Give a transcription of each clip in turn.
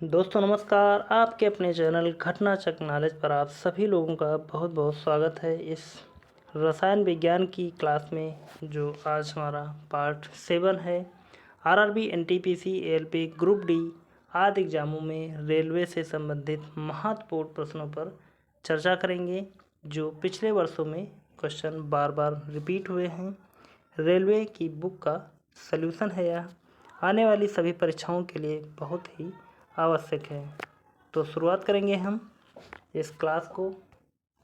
दोस्तों नमस्कार। आपके अपने चैनल घटना चक नॉलेज पर आप सभी लोगों का बहुत बहुत स्वागत है इस रसायन विज्ञान की क्लास में, जो आज हमारा पार्ट 7 है। RRB, NTPC, ALP, group D आदि एग्जामों में रेलवे से संबंधित महत्वपूर्ण प्रश्नों पर चर्चा करेंगे, जो पिछले वर्षों में क्वेश्चन बार बार रिपीट हुए हैं। रेलवे की बुक का सल्यूशन है यह, आने वाली सभी परीक्षाओं के लिए बहुत ही आवश्यक है। तो शुरुआत करेंगे हम इस क्लास को,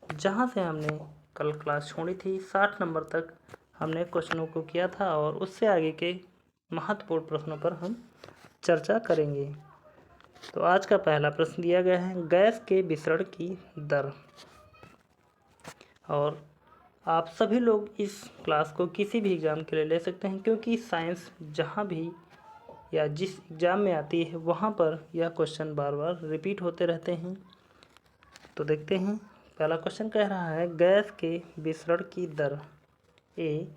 जहाँ से हमने कल क्लास छोड़ी थी। 60 नंबर तक हमने क्वेश्चनों को किया था और उससे आगे के महत्वपूर्ण प्रश्नों पर हम चर्चा करेंगे। तो आज का पहला प्रश्न दिया गया है, गैस के विसरण की दर। और आप सभी लोग इस क्लास को किसी भी एग्ज़ाम के लिए ले सकते हैं, क्योंकि साइंस जहाँ भी या जिस एग्ज़ाम में आती है वहाँ पर यह क्वेश्चन बार बार रिपीट होते रहते हैं। तो देखते हैं, पहला क्वेश्चन कह रहा है, गैस के विसरण की दर ए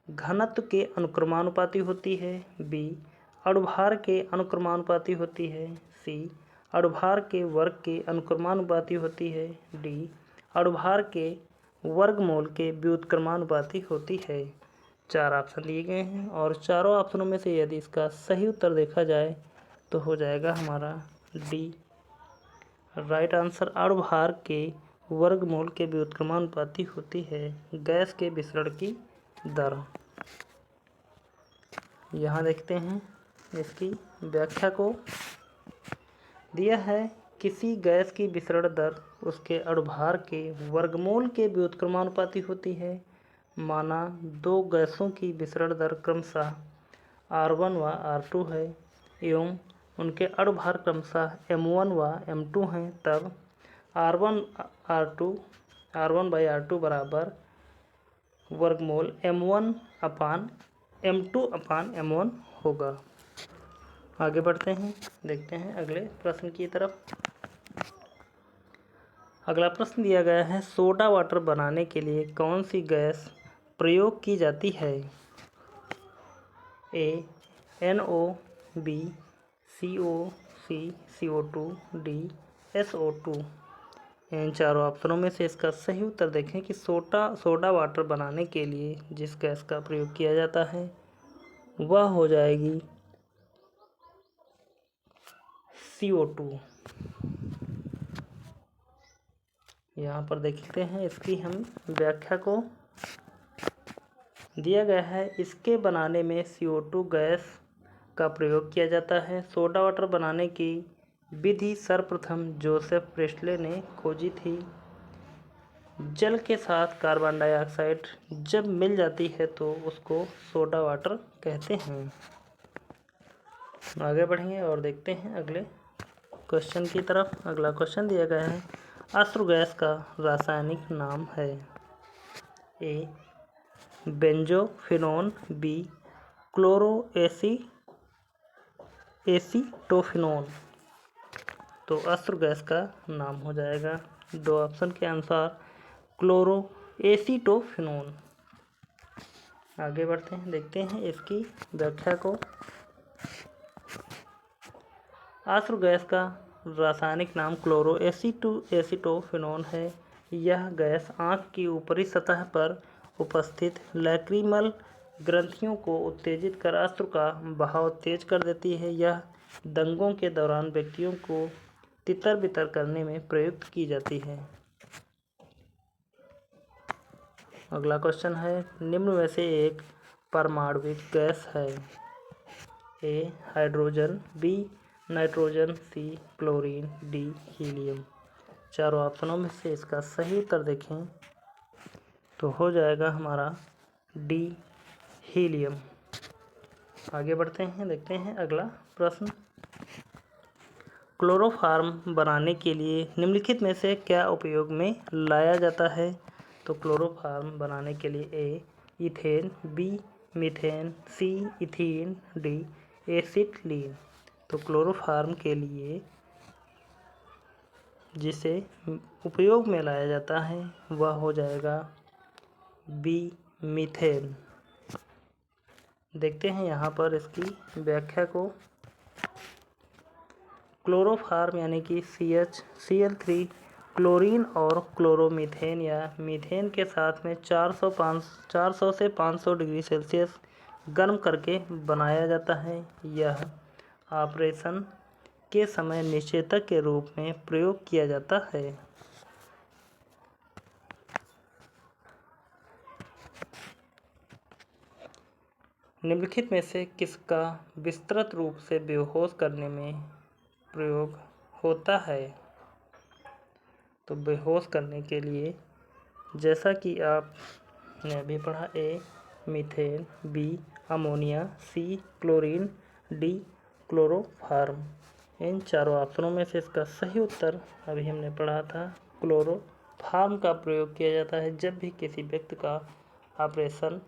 घनत्व के अनुक्रमानुपाती होती है, बी अणुभार के अनुक्रमानुपाती होती है, सी अणुभार के वर्ग के अनुक्रमानुपाती होती है, डी अणुभार के वर्गमूल के व्युत्क्रमानुपाती होती है। 4 ऑप्शन दिए गए हैं और चारों ऑप्शनों में से यदि इसका सही उत्तर देखा जाए तो हो जाएगा हमारा डी राइट आंसर। अणुभार के वर्गमूल के व्युत्क्रमानुपाती होती है गैस के विसरण की दर। यहाँ देखते हैं इसकी व्याख्या को। दिया है, किसी गैस की विसरण दर उसके अणुभार के वर्गमूल के व्युत्क्रमानुपाती होती है। माना दो गैसों की विसरण दर क्रमशः R1 व R2 है एवं उनके अणुभार क्रमशः M1 व M2 हैं, तब R1/R2 बराबर वर्गमूल M1/M2/M1 होगा। आगे बढ़ते हैं, देखते हैं अगले प्रश्न की तरफ। अगला प्रश्न दिया गया है, सोडा वाटर बनाने के लिए कौन सी गैस प्रयोग की जाती है? A NO, B COC CO2, D SO2। इन चारों ऑप्शनों में से इसका सही उत्तर देखें कि सोडा वाटर बनाने के लिए जिस गैस का प्रयोग किया जाता है वह हो जाएगी CO2। यहाँ पर देखते हैं इसकी हम व्याख्या को। दिया गया है, इसके बनाने में CO2 गैस का प्रयोग किया जाता है। सोडा वाटर बनाने की विधि सर्वप्रथम जोसेफ प्रेस्ले ने खोजी थी। जल के साथ कार्बन डाइऑक्साइड जब मिल जाती है तो उसको सोडा वाटर कहते हैं। आगे बढ़ेंगे और देखते हैं अगले क्वेश्चन की तरफ। अगला क्वेश्चन दिया गया है, अश्रु गैस का रासायनिक नाम है? ए बेंजोफिनोन, बी क्लोरो एसीटोफिनोन। तो अश्रु गैस का नाम हो जाएगा दो ऑप्शन के अनुसार क्लोरो एसीटोफिनोन। आगे बढ़ते हैं, देखते हैं इसकी व्याख्या को। अश्रु गैस का रासायनिक नाम क्लोरो एसीटोफिनोन है। यह गैस आँख की ऊपरी सतह पर उपस्थित लैक्रिमल ग्रंथियों को उत्तेजित कर अश्रु का बहाव तेज कर देती है। यह दंगों के दौरान व्यक्तियों को तितर बितर करने में प्रयुक्त की जाती है। अगला क्वेश्चन है, निम्न में से एक परमाणविक गैस है? ए हाइड्रोजन, बी नाइट्रोजन, सी क्लोरीन, डी हीलियम। चारों ऑप्शनों में से इसका सही उत्तर देखें तो हो जाएगा हमारा डी हीलियम। आगे बढ़ते हैं, देखते हैं अगला प्रश्न। क्लोरोफार्म बनाने के लिए निम्नलिखित में से क्या उपयोग में लाया जाता है? तो क्लोरोफार्म बनाने के लिए ए इथेन, बी मीथेन, सी इथीन, डी एसिटिलीन। तो क्लोरोफार्म के लिए जिसे उपयोग में लाया जाता है वह हो जाएगा बी मीथेन। देखते हैं यहाँ पर इसकी व्याख्या को। क्लोरोफार्म यानी कि CH क्लोरीन और क्लोरोमीथेन या मीथेन के साथ में 400 से 500 डिग्री सेल्सियस गर्म करके बनाया जाता है। यह ऑपरेशन के समय निषेचक के रूप में प्रयोग किया जाता है। निम्नलिखित में से किसका विस्तृत रूप से बेहोश करने में प्रयोग होता है? तो बेहोश करने के लिए जैसा कि आपने अभी पढ़ा, A methane, B ammonia, C chlorine, D chloroform. इन चारों ऑप्शनों में से इसका सही उत्तर अभी हमने पढ़ा था क्लोरोफार्म का प्रयोग किया जाता है। जब भी किसी व्यक्ति का ऑपरेशन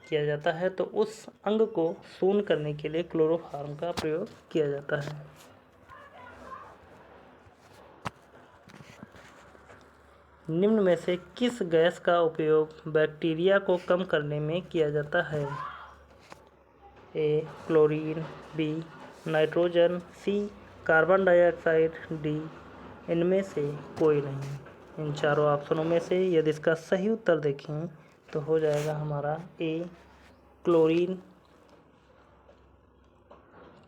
किया जाता है तो उस अंग को शून्य करने के लिए क्लोरोफार्म का प्रयोग किया जाता है। निम्न में से किस गैस का उपयोग बैक्टीरिया को कम करने में किया जाता है? ए chlorine, B nitrogen, C carbon dioxide, D इनमें से कोई नहीं। इन चारों ऑप्शनों में से यदि इसका सही उत्तर देखें तो हो जाएगा हमारा ए क्लोरीन।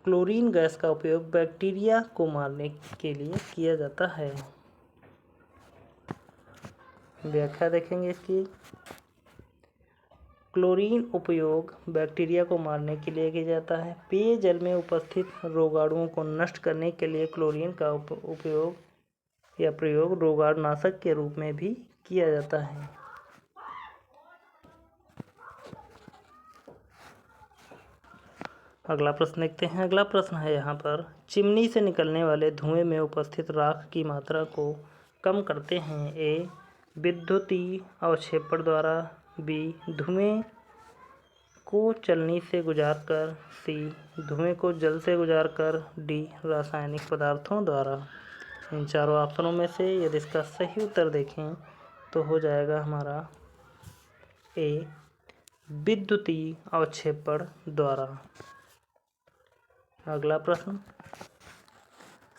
क्लोरीन गैस का उपयोग बैक्टीरिया को मारने के लिए किया जाता है। व्याख्या देखेंगे इसकी। क्लोरीन उपयोग बैक्टीरिया को मारने के लिए किया जाता है। पेयजल में उपस्थित रोगाणुओं को नष्ट करने के लिए क्लोरीन का उपयोग या प्रयोग रोगाणुनाशक के रूप में भी किया जाता है। अगला प्रश्न देखते हैं। अगला प्रश्न है यहाँ पर, चिमनी से निकलने वाले धुएं में उपस्थित राख की मात्रा को कम करते हैं? ए विद्युतीय अवक्षेपण द्वारा, बी धुएं को चलनी से गुजारकर, सी धुएं को जल से गुजारकर, डी रासायनिक पदार्थों द्वारा। इन चारों ऑप्शनों में से यदि इसका सही उत्तर देखें तो हो जाएगा हमारा ए विद्युतीय अवक्षेपण द्वारा। अगला प्रश्न,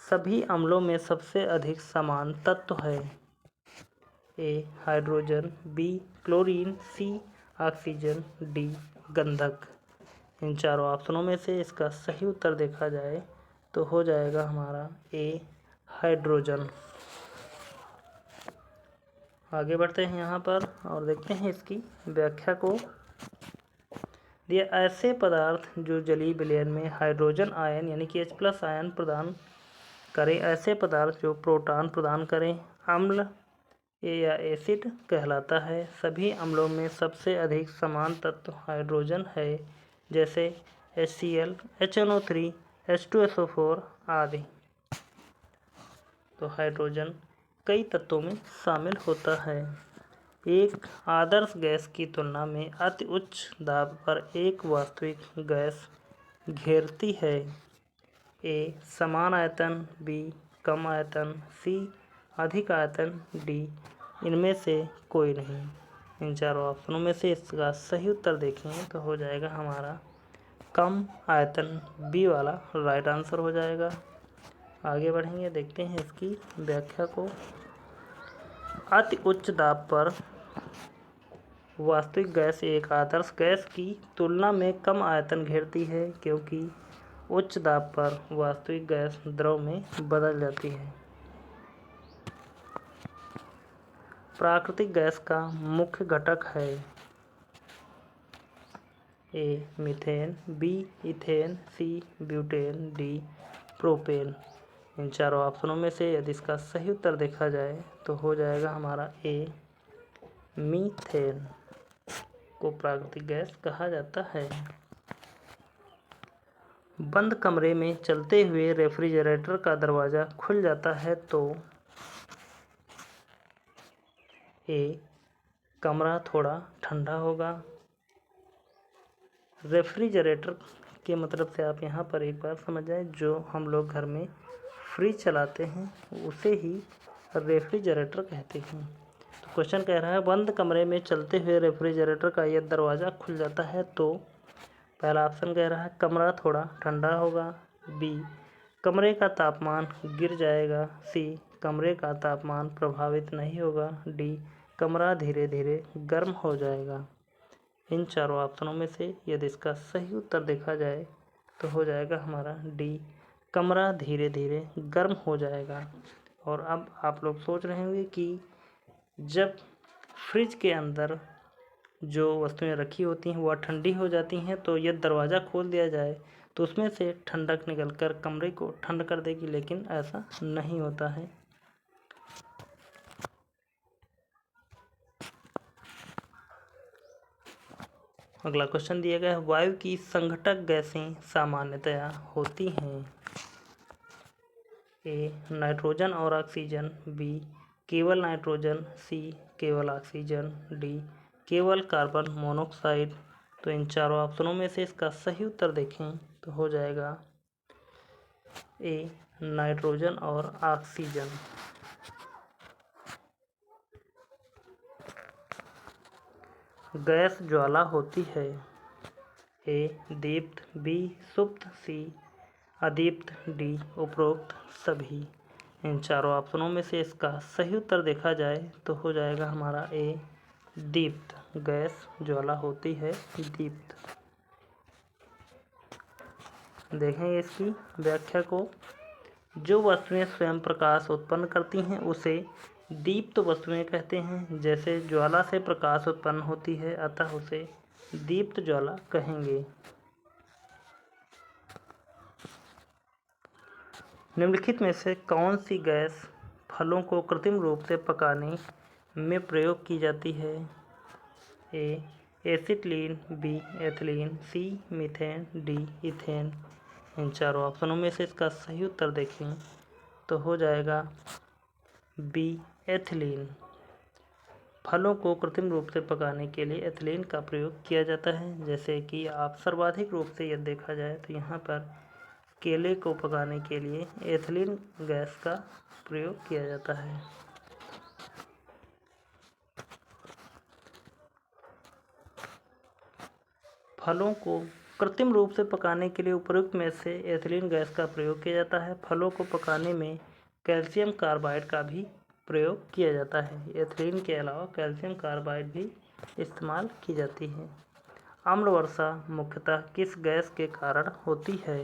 सभी अम्लों में सबसे अधिक समान तत्व है? ए हाइड्रोजन, बी क्लोरीन, सी ऑक्सीजन, डी गंधक। इन चारों ऑप्शनों में से इसका सही उत्तर देखा जाए तो हो जाएगा हमारा ए हाइड्रोजन। आगे बढ़ते हैं यहाँ पर और देखते हैं इसकी व्याख्या को। ये ऐसे पदार्थ जो जलीय विलयन में हाइड्रोजन आयन यानी कि H+ आयन प्रदान करें, ऐसे पदार्थ जो प्रोटॉन प्रदान करें, अम्ल या एसिड कहलाता है। सभी अम्लों में सबसे अधिक समान तत्व हाइड्रोजन है, जैसे HCl, HNO3, H2SO4 आदि। तो हाइड्रोजन कई तत्वों में शामिल होता है। एक आदर्श गैस की तुलना में अति उच्च दाब पर एक वास्तविक गैस घेरती है? ए समान आयतन, बी कम आयतन, सी अधिक आयतन, डी इनमें से कोई नहीं। इन चारों ऑप्शनों में से इसका सही उत्तर देखें तो हो जाएगा हमारा कम आयतन, बी वाला राइट आंसर हो जाएगा। आगे बढ़ेंगे, देखते हैं इसकी व्याख्या को। अति उच्च दाब पर वास्तविक गैस एक आदर्श गैस की तुलना में कम आयतन घेरती है, क्योंकि उच्च दाब पर वास्तविक गैस द्रव में बदल जाती है। प्राकृतिक गैस का मुख्य घटक है? A methane, B ethane, C butane, D propane. इन चारों ऑप्शनों में से यदि इसका सही उत्तर देखा जाए तो हो जाएगा हमारा ए मीथेन को प्राकृतिक गैस कहा जाता है। बंद कमरे में चलते हुए रेफ्रिजरेटर का दरवाज़ा खुल जाता है तो ए कमरा थोड़ा ठंडा होगा। रेफ्रिजरेटर के मतलब से आप यहाँ पर एक बार समझ जाए, जो हम लोग घर में फ्रिज चलाते हैं उसे ही रेफ्रिजरेटर कहते हैं। तो क्वेश्चन कह रहा है बंद कमरे में चलते हुए रेफ्रिजरेटर का यह दरवाज़ा खुल जाता है तो पहला ऑप्शन कह रहा है कमरा थोड़ा ठंडा होगा, बी कमरे का तापमान गिर जाएगा। सी, कमरे का तापमान प्रभावित नहीं होगा। डी, कमरा धीरे धीरे गर्म हो जाएगा। इन चारों ऑप्शनों में से यदि इसका सही उत्तर देखा जाए तो हो जाएगा हमारा डी, कमरा धीरे धीरे गर्म हो जाएगा। और अब आप लोग सोच रहे होंगे कि जब फ्रिज के अंदर जो वस्तुएं रखी होती हैं वह ठंडी हो जाती हैं तो यदि दरवाज़ा खोल दिया जाए तो उसमें से ठंडक निकलकर कमरे को ठंड कर देगी, लेकिन ऐसा नहीं होता है। अगला क्वेश्चन दिया गया है, वायु की संघटक गैसें सामान्यतया होती हैं। ए, नाइट्रोजन और ऑक्सीजन। बी, केवल नाइट्रोजन। सी, केवल ऑक्सीजन। डी, केवल कार्बन मोनोऑक्साइड। तो इन चारों ऑप्शनों में से इसका सही उत्तर देखें तो हो जाएगा ए, नाइट्रोजन और ऑक्सीजन। गैस ज्वाला होती है। ए, दीप्त। बी, सुप्त। सी, अदीप्त। डी, उपरोक्त सभी। इन चारों ऑप्शनों में से इसका सही उत्तर देखा जाए तो हो जाएगा हमारा ए, दीप्त। गैस ज्वाला होती है दीप्त। देखेंगे इसकी व्याख्या को। जो वस्तुएं स्वयं प्रकाश उत्पन्न करती हैं उसे दीप्त वस्तुएं कहते हैं। जैसे ज्वाला से प्रकाश उत्पन्न होती है, अतः उसे दीप्त ज्वाला कहेंगे। निम्नलिखित में से कौन सी गैस फलों को कृत्रिम रूप से पकाने में प्रयोग की जाती है? A, acetylene. B, ethylene. C, methane. D, ethane. इन चारों ऑप्शनों में से इसका सही उत्तर देखें तो हो जाएगा बी, एथिलीन। फलों को कृत्रिम रूप से पकाने के लिए एथिलीन का प्रयोग किया जाता है। जैसे कि आप सर्वाधिक रूप से यदि देखा जाए तो यहाँ पर केले को पकाने के लिए एथिलीन गैस का प्रयोग किया जाता है। फलों को कृत्रिम रूप से पकाने के लिए उपयुक्त में से एथिलीन गैस का प्रयोग किया जाता है। फलों को पकाने में कैल्शियम कार्बाइड का भी प्रयोग किया जाता है। एथिलीन के अलावा कैल्शियम कार्बाइड भी इस्तेमाल की जाती है। अम्ल वर्षा मुख्यतः किस गैस के कारण होती है?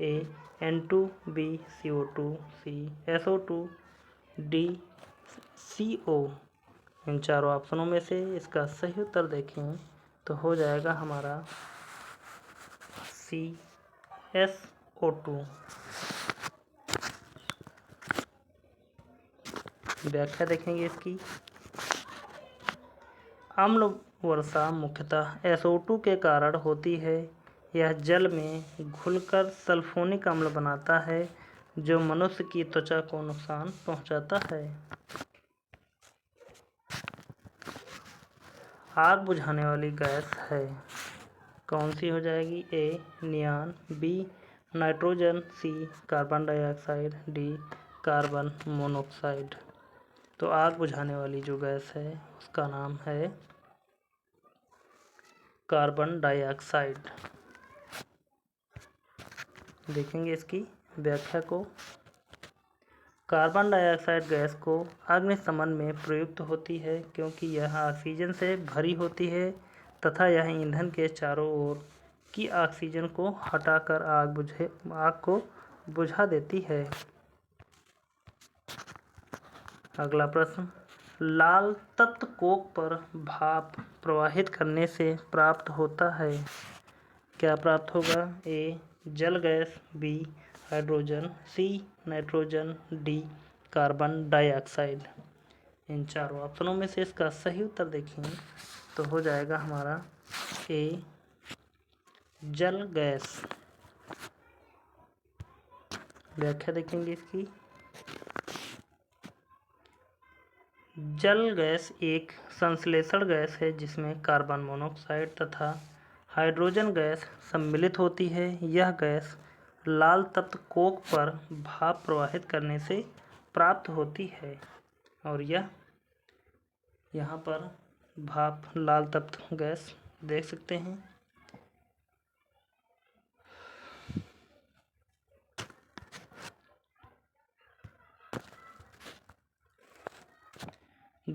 A, N2। B, CO2। C, SO2। D, CO। इन चारों ऑप्शनों में से इसका सही उत्तर देखें तो हो जाएगा हमारा सी, SO2। व्याख्या देखेंगे इसकी। अम्ल वर्षा मुख्यतः SO2 के कारण होती है। यह जल में घुलकर सल्फोनिक अम्ल बनाता है जो मनुष्य की त्वचा को नुकसान पहुंचाता है। आग बुझाने वाली गैस है, कौन सी हो जाएगी? A, neon. B, nitrogen. C, carbon dioxide. D, carbon monoxide. तो आग बुझाने वाली जो गैस है उसका नाम है कार्बन डाइऑक्साइड। देखेंगे इसकी व्याख्या को। कार्बन डाइऑक्साइड गैस को अग्निशमन में प्रयुक्त होती है क्योंकि यह ऑक्सीजन से भरी होती है तथा यह ईंधन के चारों ओर की ऑक्सीजन को हटाकर आग को बुझा देती है। अगला प्रश्न, लाल तत्व कोक पर भाप प्रवाहित करने से प्राप्त होता है। क्या प्राप्त होगा? ए, जल gas. B, hydrogen. C, nitrogen. D, carbon dioxide. इन चारों ऑप्शनों में से इसका सही उत्तर देखें तो हो जाएगा हमारा ए, जल गैस। व्याख्या देखेंगे इसकी। जल गैस एक संश्लेषण गैस है जिसमें कार्बन मोनोऑक्साइड तथा हाइड्रोजन गैस सम्मिलित होती है। यह गैस लाल तत्व कोक पर भाप प्रवाहित करने से प्राप्त होती है और यह यहाँ पर भाप लाल तत्व गैस देख सकते हैं।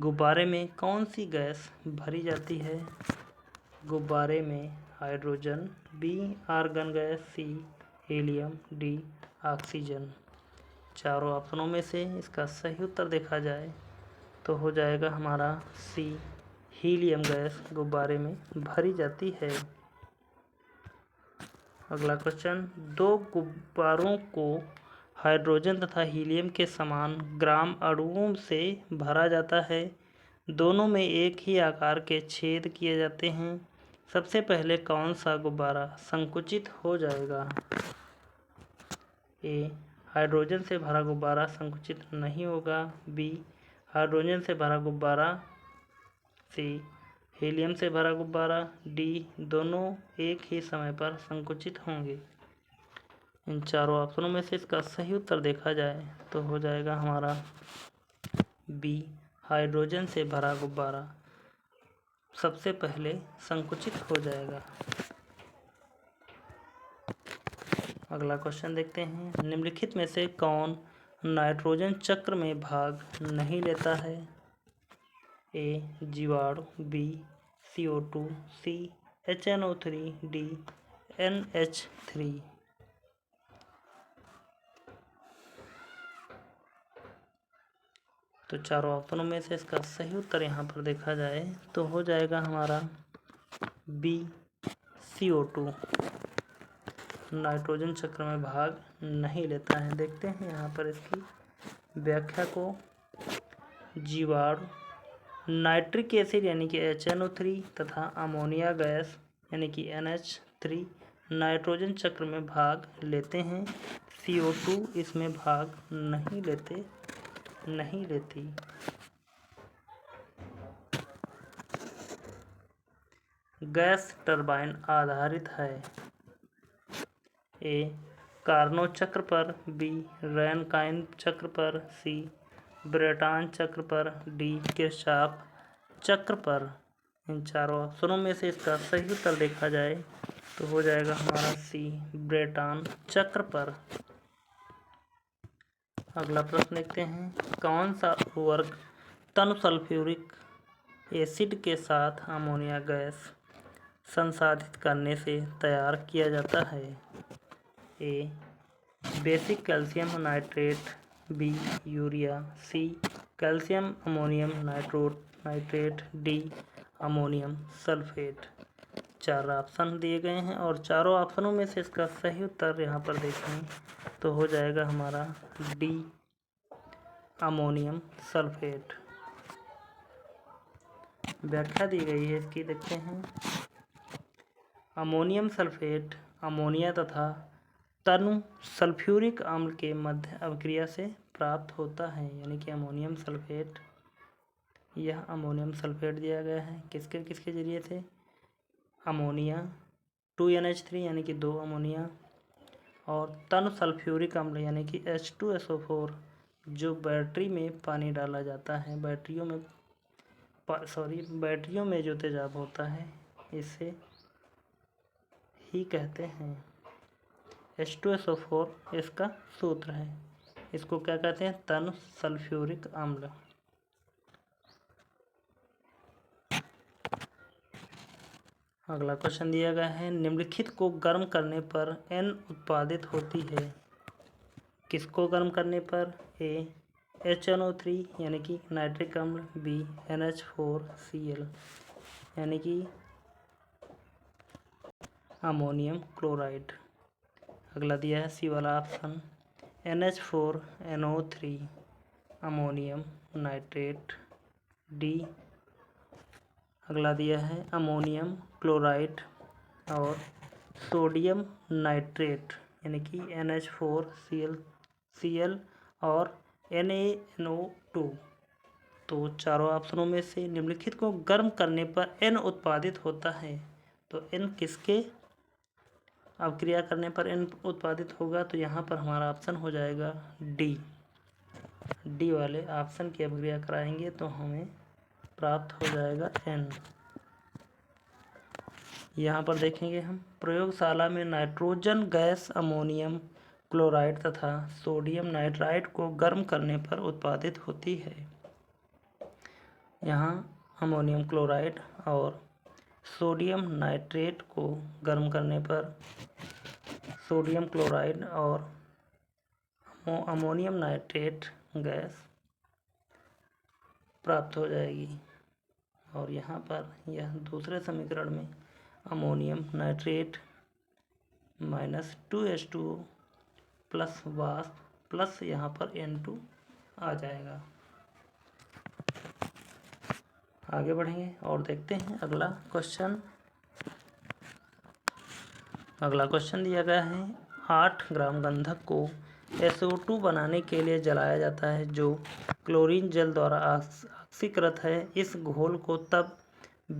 गुब्बारे में कौन सी गैस भरी जाती है? गुब्बारे में हाइड्रोजन, बी आर्गन गैस, सी हीलियम, डी ऑक्सीजन। चारों ऑप्शनों में से इसका सही उत्तर देखा जाए तो हो जाएगा हमारा सी हीलियम गैस गुब्बारे में भरी जाती है। अगला क्वेश्चन, दो गुब्बारों को हाइड्रोजन तथा हीलियम के समान ग्राम अणुओं से भरा जाता है। दोनों में एक ही आकार के छेद किए जाते हैं। सबसे पहले कौन सा गुब्बारा संकुचित हो जाएगा? ए हाइड्रोजन से भरा गुब्बारा संकुचित नहीं होगा, बी हाइड्रोजन से भरा गुब्बारा, सी हीलियम से भरा गुब्बारा, डी दोनों एक ही समय पर संकुचित होंगे। इन चारों ऑप्शनों में से इसका सही उत्तर देखा जाए तो हो जाएगा हमारा बी हाइड्रोजन से भरा गुब्बारा सबसे पहले संकुचित हो जाएगा। अगला क्वेश्चन देखते हैं, निम्नलिखित में से कौन नाइट्रोजन चक्र में भाग नहीं लेता है? ए जीवाणु, बी CO2, सी HNO3, डी NH3। तो चारों ऑप्शनों में से इसका सही उत्तर यहाँ पर देखा जाए तो हो जाएगा हमारा बी CO2 नाइट्रोजन चक्र में भाग नहीं लेता है। देखते हैं यहाँ पर इसकी व्याख्या को। जीवाणु नाइट्रिक एसिड यानी कि HNO3 तथा अमोनिया गैस यानी कि NH3 नाइट्रोजन चक्र में भाग लेते हैं। CO2 इसमें भाग नहीं लेती। गैस टरबाइन आधारित है। ए कार्नो चक्र पर, बी रैनकाइन चक्र पर, सी ब्रेटॉन चक्र पर, डी किरचॉफ चक्र पर। इन चारों ऑप्शनों में से इसका सही उत्तर देखा जाए तो हो जाएगा हमारा सी ब्रेटॉन चक्र पर। अगला प्रश्न देखते हैं, कौन सा उर्वरक तनु सल्फ्यूरिक एसिड के साथ अमोनिया गैस संसाधित करने से तैयार किया जाता है? A basic calcium nitrate, B urea, C calcium ammonium nitrate, D ammonium sulphate. चार ऑप्शन दिए गए हैं और चारों ऑप्शनों में से इसका सही उत्तर यहाँ पर देखें तो हो जाएगा हमारा डी अमोनियम सल्फेट। व्याख्या दी गई है इसकी, देखते हैं। अमोनियम सल्फेट अमोनिया तथा तनु सल्फ्यूरिक अम्ल के मध्य अभिक्रिया से प्राप्त होता है। यानी कि अमोनियम सल्फेट, यह अमोनियम सल्फेट दिया गया है किसके जरिए से? अमोनिया 2NH3 यानी कि 2 अमोनिया और तनु सल्फ्यूरिक अम्ल यानी कि H2SO4 जो बैटरी में पानी डाला जाता है, बैटरियों में जो तेजाब होता है इसे ही कहते हैं। H2SO4 इसका सूत्र है। इसको क्या कहते हैं? तनु सल्फ्यूरिक अम्ल। अगला क्वेश्चन दिया गया है, निम्नलिखित को गर्म करने पर N उत्पादित होती है। किसको गर्म करने पर? ए HNO3 यानी कि नाइट्रिक अम्ल, बी NH4Cl यानी कि अमोनियम क्लोराइड। अगला दिया है सी वाला option NH4NO3 ammonium nitrate, D अगला दिया है अमोनियम क्लोराइड और सोडियम नाइट्रेट यानी कि NH4Cl और NaNO2। तो चारों ऑप्शनों में से निम्नलिखित को गर्म करने पर N उत्पादित होता है। तो N किसके अभिक्रिया करने पर N उत्पादित होगा? तो यहाँ पर हमारा ऑप्शन हो जाएगा डी वाले ऑप्शन की अभिक्रिया कराएंगे तो हमें प्राप्त हो जाएगा N। यहाँ पर देखेंगे हम, प्रयोगशाला में नाइट्रोजन गैस अमोनियम क्लोराइड तथा सोडियम नाइट्राइड को गर्म करने पर उत्पादित होती है। यहाँ अमोनियम क्लोराइड और सोडियम नाइट्रेट को गर्म करने पर सोडियम क्लोराइड और अमोनियम नाइट्रेट गैस प्राप्त हो जाएगी। और यहाँ पर यह दूसरे समीकरण में ammonium nitrate minus 2H2O plus वाष्प प्लस यहाँ पर N2 आ जाएगा। आगे बढ़ेंगे और देखते हैं अगला क्वेश्चन। अगला क्वेश्चन दिया गया है 8 ग्राम गंधक को SO2 बनाने के लिए जलाया जाता है जो क्लोरीन जल द्वारा ऑक्सीकृत है। इस घोल को तब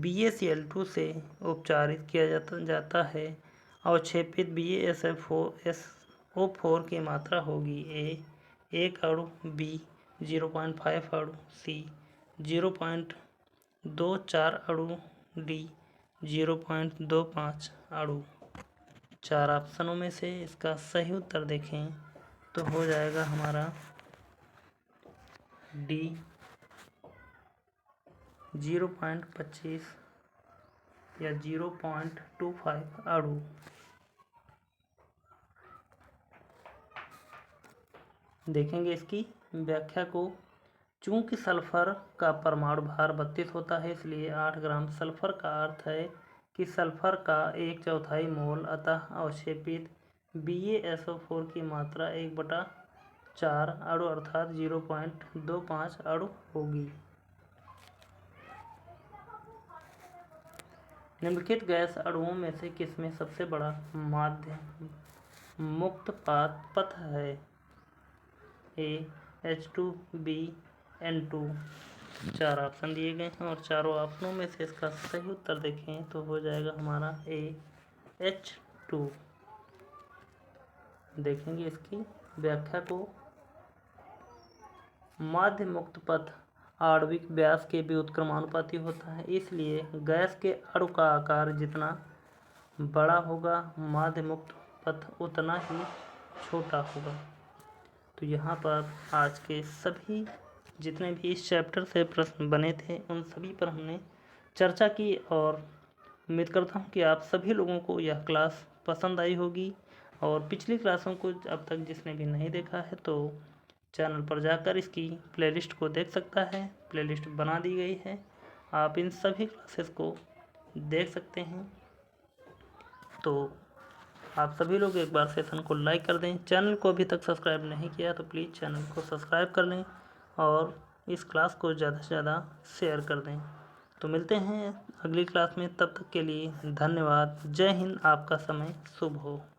BaCl2 से उपचारित किया जाता है। अवक्षेपित BaSO4 की मात्रा होगी A 1 अणु, B 0.5 अणु, C 0.24 अणु, D 0.25 अणु। 4 ऑप्शनों में से इसका सही उत्तर देखें तो हो जाएगा हमारा D 0.25 या 0.25 अणु। देखेंगे इसकी व्याख्या को। चूंकि सल्फर का परमाणु भार 32 होता है इसलिए 8 ग्राम सल्फर का अर्थ है कि सल्फर का 1/4 मोल, अतः अवक्षेपित BaSO4 की मात्रा 1/4 अणु अर्थात 0.25 अणु होगी। निम्नलिखित गैस अणुओं में से किसमें सबसे बड़ा माध्य मुक्त पथ है? A H2, B N2। 4 option दिए गए हैं और चारों ऑप्शनों में से इसका सही उत्तर देखें तो हो जाएगा हमारा A H2। देखेंगे इसकी व्याख्या को। माध्य मुक्त पथ आणविक व्यास के व्युत्क्रमानुपाती होता है, इसलिए गैस के अणु का आकार जितना बड़ा होगा माध्य मुक्त पथ उतना ही छोटा होगा। तो यहाँ पर आज के सभी जितने भी इस चैप्टर से प्रश्न बने थे उन सभी पर हमने चर्चा की और उम्मीद करता हूँ कि आप सभी लोगों को यह क्लास पसंद आई होगी। और पिछली क्लासों को अब तक जिसने भी नहीं देखा है तो चैनल पर जाकर इसकी प्लेलिस्ट को देख सकता है। प्लेलिस्ट बना दी गई है, आप इन सभी क्लासेस को देख सकते हैं। तो आप सभी लोग एक बार सेशन को लाइक कर दें। चैनल को अभी तक सब्सक्राइब नहीं किया तो प्लीज़ चैनल को सब्सक्राइब कर लें और इस क्लास को ज़्यादा से ज़्यादा शेयर कर दें। तो मिलते हैं अगली क्लास में, तब तक के लिए धन्यवाद। जय हिंद। आपका समय शुभ हो।